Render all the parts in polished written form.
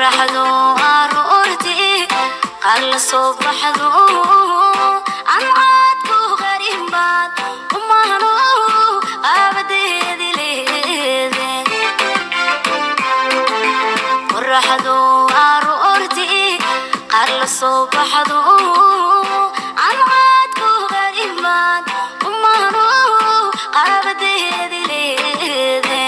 qorraxdu aroortii qal soo baxdo aan caadku qarinbaad umahno abadeedi leede qorraxdu aroortii qal soo baxdo aan caadku qarinbaad umahno abadeedi leede.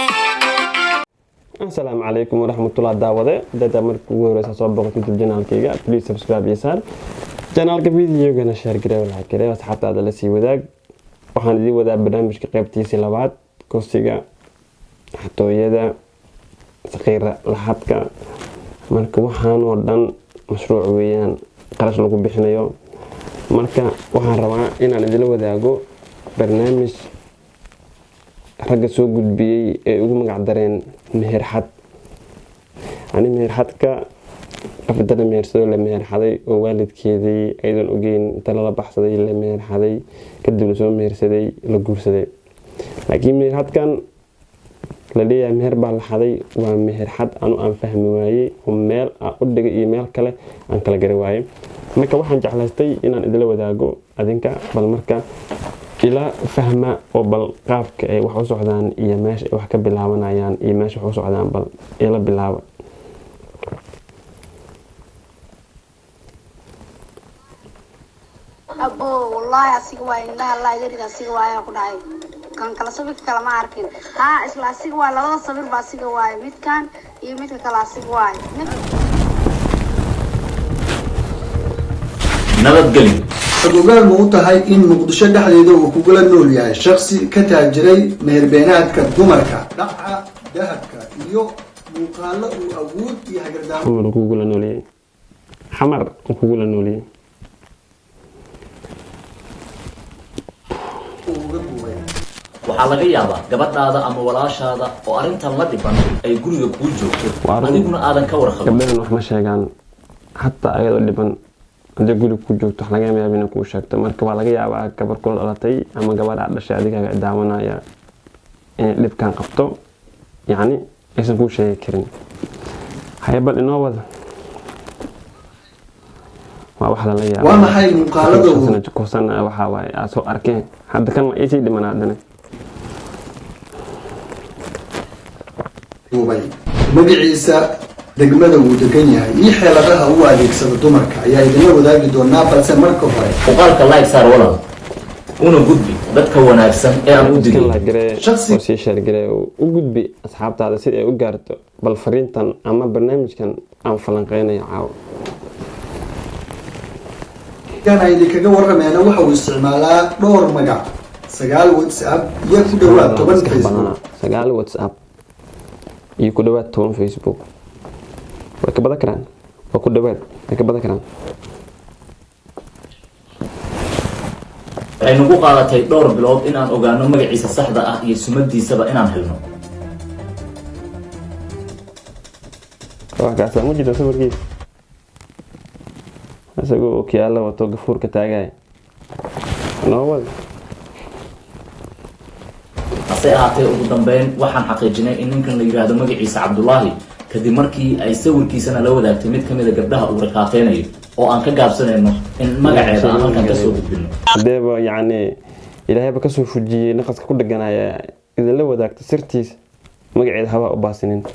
السلام عليكم ورحمة الله دعوة ده مركب ورسا صوبك يوتيوب channel كيجا please subscribe يسار channel كفيديو جنا شير كده ولا كده بس حتى هذا لسي وذاك وحنا دي وذا برنامج كقيبتي سلابات كوسيجا حتى يدا صغيرة لحدك مركب وحنا ودن مشروع ويان قرش لكم بحنا يوم مركب وحنا رواع إن أنا دي وذاكو برنامج ragga soo gudbiyay ee ugu magac dareen meher xad ani meher xadka qafdana mehersado la meher xaday oo waalidkeedii aydan ogeyn inta la baxsaday la meher xaday kadib soo mehersaday la guursaday laakiin meher xadkan la leeyahay meher baa la xaday waa meher xad anu aan fahmi waayay oo meel aan u dhigay iyo meel kale aan kala gari waayay marka waxaan jeclaystay inaan idila wadaago adinka bal marka إلى فهمة وبالقاف وحوس عدان يماش وحكي بالعوان عيان يماش وحوس عدان بل إلى بالعوان أبو والله أسيقوا إنها الله يجري أسيقوا يا قداي كان كلا سبب كلام عارفين ها إسلا أسيقوا لا صبر بأسيقوا ميت كان يميت كلا أسيقوا nabadgelyo xogogaal ma u tahay in muqdisho dhexdeeda uu ku gala nool yahay shakhsi ka taajiray meherbeenaadka dumarka dhaca dahabka iyo muuqaalo uu awood iyo hagardaamo xamar ku gala nool yahay xamar ku gala nool yahay waxaa laga yaabaa gabadhaada ama walaashaada oo arrintan la dhiban ay guriga kuu joogto adiguna aadan ka warqabin gabdhahan wax ma sheegaan hatta ayadoo dhiban hadii guriga ku joogto wax laga yaabaa inay kuu sheegto marka waa laga yaabaa gabar kula dhalatay ama gabar aad dhashay adiga daawanaya in dhibkan qabto yani aysan kuu sheegi karin haybal inoo wada waa wax la yaabaa waa maxay muuqaalada uu kusan waxa waay soo arkeen hadda kan ma isi dhimanaadana magaciisa degmada uu degan yahay iyo xeeladaha uu adeegsado dumarka ayaa idinla wadaagi doonaa balse marka hore muuqaalka like saar walaal una gudbi dadka wanaagsan ee aan u digay shakhsi si sheergare u gudbi asxaabtaada si ay u gaarto bal fariintan ama barnaamijkan aan falanqeynayo caaw kan ay kaga waramayna waxa uu isticmaalaa dhowr magac 9 WhatsApp iyo ku dhawaad 10 Facebook 9 WhatsApp iyo ku dhawaad 10 Facebook ka badan karaan oo ku dhawaad ka badan karaan ay nagu qaadatay dhowr bilood inaan ogaano magaciisa saxda ah iyo sumadiisaba inaan helno waxa ka mujida sawirkiisa asagoo kiyaala wato gafuurka taagay noowad ase ahaatee ugu dambeyn waxaan xaqiijinay in ninkan la yiraahdo magaciisa Cabdullaahi kadib markii ay sawirkiisana la wadaagtay mid kamid ah gabdhaha uu raqaaqeynayo oo aan ka gaabsanayno in magaceeda aan halkan ka soo gudbino hadeeba yani ilaahayba ka soo fujiyay naqaska ku dhaganaya idin la wadaagta sirtiis magaceeda haba u baasinin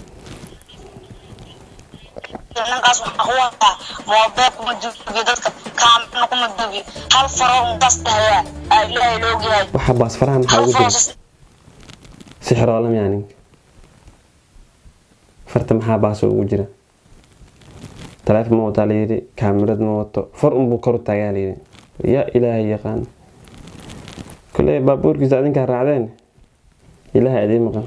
ninkaas waxa uu wataa moobil kuma duubi dadka kaamna kuma duubi hal faro bas tahay ilaahay loo geeyay waxa baas farahan waxa ugu jira sixir alam yani farta maxaa baas ugu jira telefoon ma wata leeyri kaamirad ma wato far un buu kor taagaa leeyri ya ilaahay yaqaan kule baabuurkiisa adinka raacdeen ilaahay adii maqan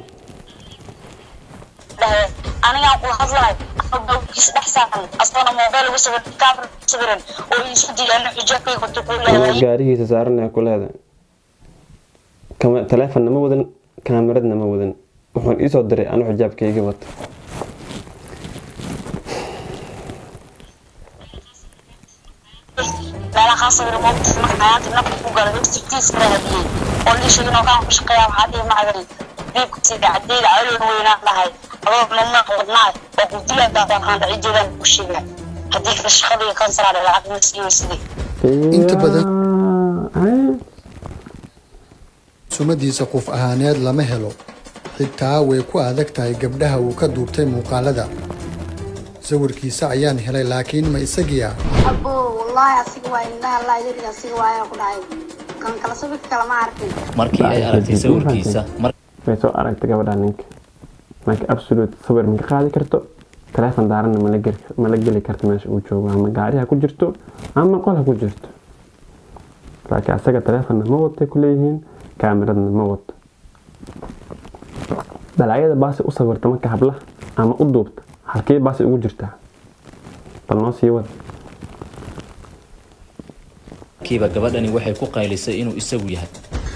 aniga ku hadlay baabuurkiisa dhaxsan asana moobil ugu soo kaamir sawiran oo isu diilaan xijaabkay ku tuqulay gaarigiisa saaranay ku leedahay kama telefoon ma wadan kaamirad ma wadan wuxuu ii soo diray anu xijaabkayga wato لا خاصة بالموقف في حياتي نقل وقال نفسي كيس هذه قولي شيء إنه كان مشقيا وحدي ما أدري ديك سيدي عديل على وينا لهاي الله من ما قلنا وقلت له دافع عن عجلان وشيء هديك الشخصية كان صار على العقد مسكين سيدي inta badan sumadiisa qof ahaaneed lama helo xitaa way ku adag tahay gabdhaha uu ka duubtay muuqaalada sawirkiisa ayaan helay laakiin ma isagii ah abo wallahi asiga waa indhaha allah yariga asiga waa ku dhacay kan kala sawirka kala ma arkin markii ay aragtay sawirkiisa way soo aragtay gabadha ninka marka absolute sawir ma qaadi karto telefoon daarana ma la geli karto meesha uu joogo ama gaariga ku jirto ama qolka ku jirto laakiin asaga telefoon ma wato kuleeyihiin kaamirada ma wato balaayada baasi u sawirta marka habla ama u duubta halkee baasi ugu jirtaa bal noo sii wada kiiba gabadhani waxay ku qaylisay inuu isagu yahay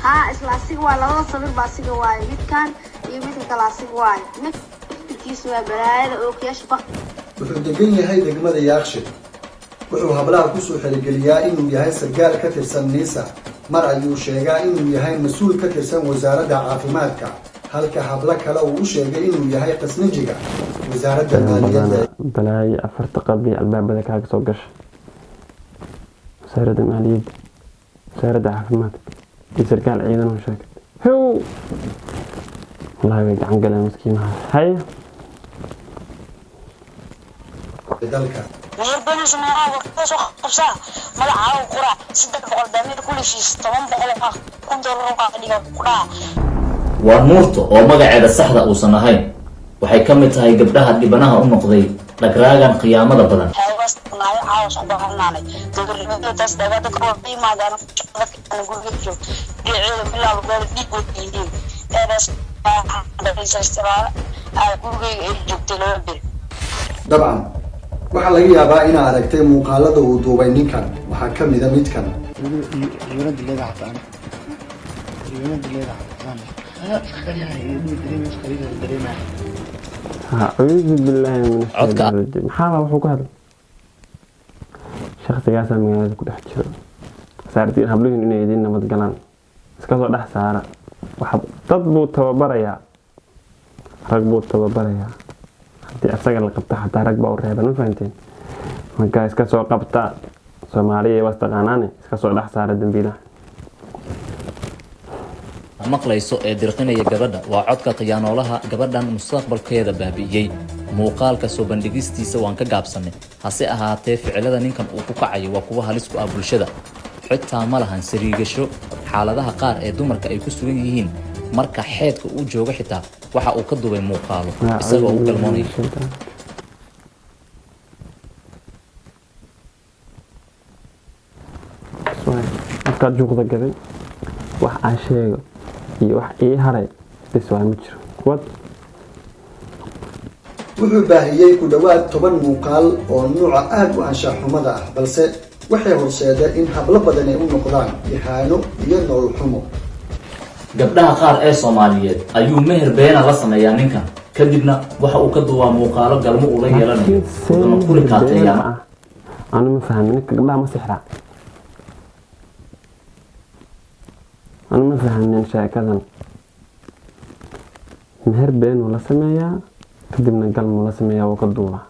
ha isla asiga waa labada sawir baa asiga waay midkan iyo midka kale asiga waay midkiisu waa balaayada oo kiyash baq wuxuu degan yahay degmada Yaaqshe wuxuu hablaha ku soo xirigeliyaa inuu yahay sargaal ka tirsan NISA mar ayuu sheegaa inuu yahay mas'uul ka tirsan wasaaradda caafimaadka halka habla kale uu sheegay inuu yahay qasnajiga wasaaradda maaliyadda balaay afarta qalbi albaabada kaaga soo gashay wasaaradda maaliyadda wasaaradda caafimaadka iyo sarkaal ciidan oo sheegay how wallahi way gacan galeen miskiinaha hay dalka مير بين سماعة وقت قبصة ملعب وقرا سدك بقول دمير كل شيء طبعا بقول كنت روقا ديك قرا waa nuurta oo magaceeda saxda uusan ahayn waxay ka mid tahay gabdhaha dhibanaha u noqday dhagraagan qiyaamada badan هاي ناوي عاوز أبغى تقدر تاس دعوة كروي ما دام أنا أقول لك شو يعيد بالله بقول ديك وتيجي بس هذا الشيء أقول لك جبت له بير dabcan waxaa laga yaabaa inaad aragtay muuqaalada uu duubay ninkan waxaa ka mid a midkan أعوذ بالله من الشيطان الرجيم محاضر وحكو هذا شخص قاسا من هذا كل حجر سارتين هبلوين إنه يدينا متقلان اسكاسو دح سارة وحب تضبو توبريا رقبو توبريا حتى أساق اللي قبتا حتى رقبا ورهيبا نفهمتين مكا اسكاسو قبتا سومالية واستقاناني اسكاسو دح سارة دنبيلا maqlayso ee dirqinaya gabadha waa codka qiyaanoolaha gabadhan mustaqbalkeeda baabi'iyay muuqaalka soo bandhigistiisa waan ka gaabsanay hase ahaatee ficilada ninkan uu ku kacayo waa kuwa halis ku ah bulshada xitaa ma lahan sariigasho xaaladaha qaar ee dumarka ay ku sugan yihiin marka xeedka uu joogo xitaa waxa uu ka dubay muuqaalo isagoo u galmoonaya markaad juuqda gaday wax aan sheego iyo wax ii haray bis waa ma jiro wad wuxuu baahiyey ku dhowaad 10 muuqaal oo nuuca aad u anshax xumada ah balse waxay horseedeen in hablo badan ay u noqdaan ihaano iyo nolol xumo gabdhaha qaar ee Soomaaliyeed ayuu meher beena la sameeyaa ninkan kadibna waxa uu ka duwaa muuqaalo galmo uu la yeelanayo wadana kuli kaatayaan أنا ما فاهم إنك قبلها ما سحرة أنا ما فاهم من شيء كذا مهر بين ولا سمية كدبنا قلم ولا سمية وقدوها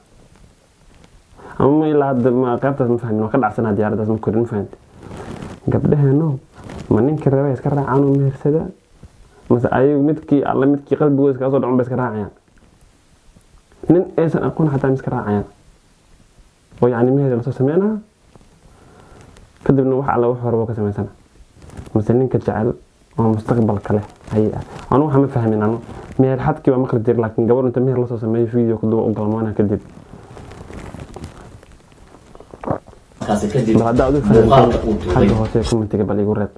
أما إلا هاد ما قابت ما فاهم إنه كذا عشان هذه عرض ما كورين فهمت قبلها نو ما ننكر رواية كرر عنه مهر سدا مثلا أي متكي الله متكي قلب جوز كأصل عم بس كرر عيان نن إيش أكون حتى مس كرر عيان ويعني مهر اللي سمعنا كدبنا واحد على واحد ربك سمع سنة مثلا كجعل ومستقبل كله هي أنا وهم فاهمين أنا مهر حد كي وما قدر لكن قبل أنت مهر اللي سمع فيديو كده وقال ما أنا كدب بعد أقول فاهم حد هو سيكون من تقبل يقول رد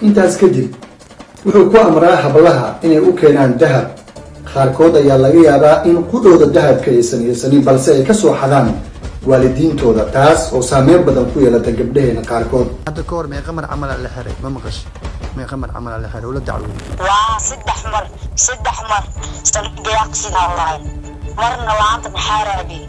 intaas kadib wuxuu ku amraa hablaha inay u keenaan dahab qaarkood ayaa laga yaabaa in qudhooda dahabka aysan haysanin balse ay ka soo xadaan waalidiintooda taas oo saameyn badan ku yeelata gabdhaheena qaarkood hadda ka hor meeqa mar camal la xiray ma maqash meeqa mar camal la xiray wala dacwo waa saddex mar sanadiyaqsina wallahi marna laanta maxaarabi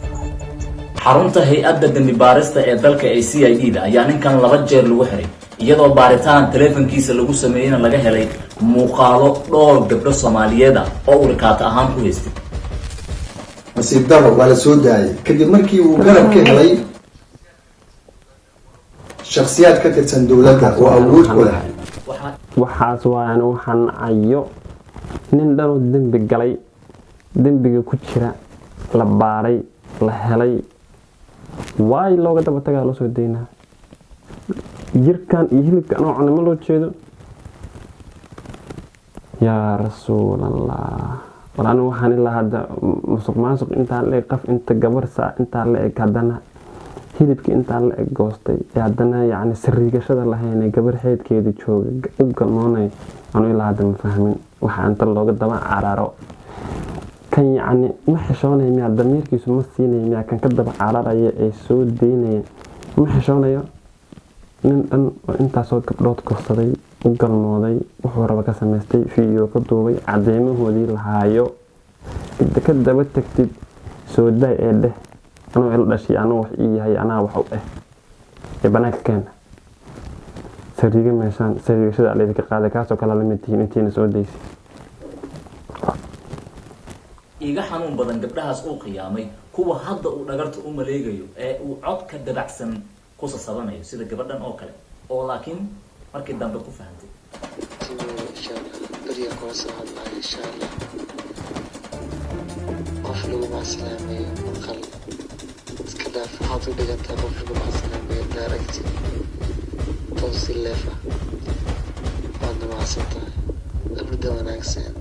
xarunta hay-adda dambi baarista ee dalka ee CID-da ayaa ninkan 2 jeer lagu xiray iyadoo baaritaan teleefankiisa lagu sameeyeyna laga helay muuqaalo dhowr gabdho Soomaaliyeed ah oo uu rikaata ahaan ku haystay. nasiib daro waa la soo daayay kadib markii uu garab ka helay shakhsiyaad ka tirsan dowladda oo awood ku leh. waxaas waan waxaan ayo nin dhan oo dambi galay dambiga ku jira la baaray la helay waay looga daba tagaa loo soo deynaa jirkan iyo hilibka noocan ma loo jeedo yaa rasuulallah walaan waxaan ilaa hadda musuq intaan la qaf inta gabar saa intaan la eg hadana hilibka intaan la eg goostay hadana yacni sirrigashada lahayn gabar xeedkeeda jooga u galmoonay anu ilaa hadda ma fahmin waxa inta looga daba cararo kan yacni ma xishoonayo miyaa damiirkiisu ma siinayo miyaa kan ka daba cararaya ee soo deynaya ma xishoonayo nin dhan oo intaasoo gabdhood korsaday u galmooday wuxuu raba ka samaystay fiideo ka duubay cadeymahoodii lahaayo inta ka daba tagtid soo daay ee dheh anuu ila dhashay anuu wax ii yahay anaa wax u ee banaanka keena sariiga meeshaan sariigashada aleedka qaaday kaasoo kale la mid tihiin intiina soo daysay iga xanuun badan gabdhahaas uu qiyaamay kuwa hadda uu dhagarta u maleegayo ee uu codka dabacsan ku sasabanayo sida gabadhan oo kale oo laakiin markii dambe ku fahantay beriya kula soo hadlaayo insha allah qof lagu macsalaamayo maqal iska dhaaf waxaad u dhigantaa qof lagu macsalaamayo daaragti toosi leefa waadna macsan tahay abrida wanaagsan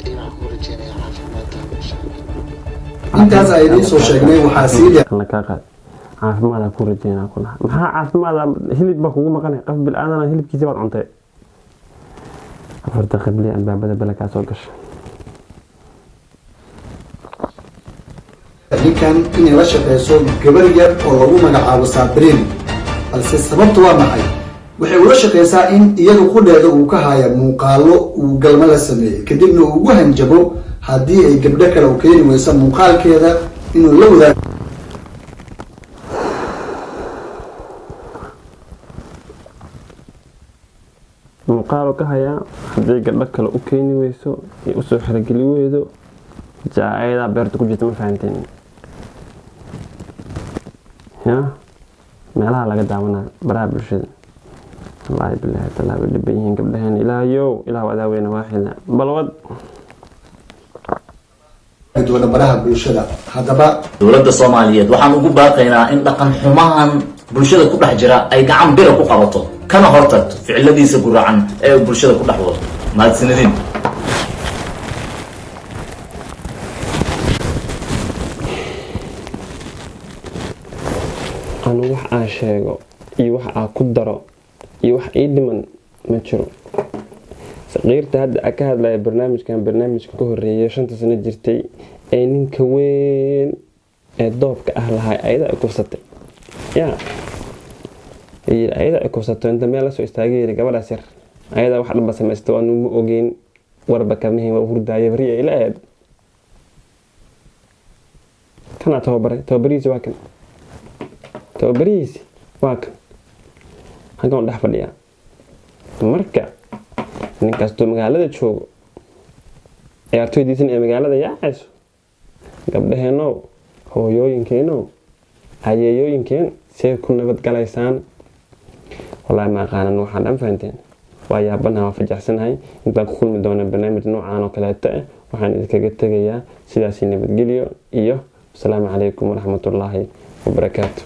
iyo waxaan ku rajeynaya caafimaadtaada insha allah intaas ay idiin soo sheegnay waxaa sii dheer caafimaad ku rajeynaa kula maxaa caafimaad hilib ba kugu maqanay qof bil aadana hilibkiisa baad cuntay afarta qibli albaabada balaka soo gashay ninkan inay la shaqeyso gabar yar oo lagu magacaabo Sabriin balse sababtu waa maxay waxay ula shaqeysaa in iyadu qudheeda uu ka haya muuqaalo uu galma la sameeyay kadibna uu ugu hanjabo haddii ay gabdho kale u keeni weyso muuqaalkeeda inuu la wadaago muuqaalo ka hayaa haddii gabdho kale u keeni weyso iyo usoo xirogeli weydo jaa-ayadaa beerta ku jirta ma fahanteen ya meelaha laga daawanayo baraha bulshada wallaahi bilaahi talaa way dhiban yihiin gabdhaheen ilaahayow ilaah adaaweyna waaxida balwad baraha bulshada haddaba dowladda Soomaaliyeed waxaan ugu baaqaynaa in dhaqan xumahan bulshada ku dhex jira ay gacan bira ku qabato kana hortagto ficiladiisa guracan ee bulshada ku dhex wado mahadsanidin anu wax aan sheego iyo wax aan ku daro iyo wax ii dhiman ma jiro saqiirta hadda ka hadlaya barnaamijka ka horeeyay 5 sano jirtay ee ninka weyn ee doobka ah lahay ayada ay kufsatay ya ayada ay kufsatay inta meel la soo istaagay gabadhaas yar ayada wax dhanba sameystay oo ma ogeyn warba kamihii waa hurdaayo bari ila aad kana tawbariisi waa kan tawbariisi waa kan halkan dhex fadhiya marka ninkasto magaalada joogo ciyaartoydiisana ee magaalada yaacayso gabdhaheeno hooyooyinkeeno hayeeyooyinkeen see ku nabad galaysaan wallaahi ma aqaanan waxaan dhan fahanteen waa yaabanaha waa fajaxsanahay intaan ku kulmi doona barnaamij noocaan oo kaleeta ah waxaan idinkaga tegayaa sidaasi nabadgelyo iyo asalaamu calaykum waraxmatullaahi wabarakaatu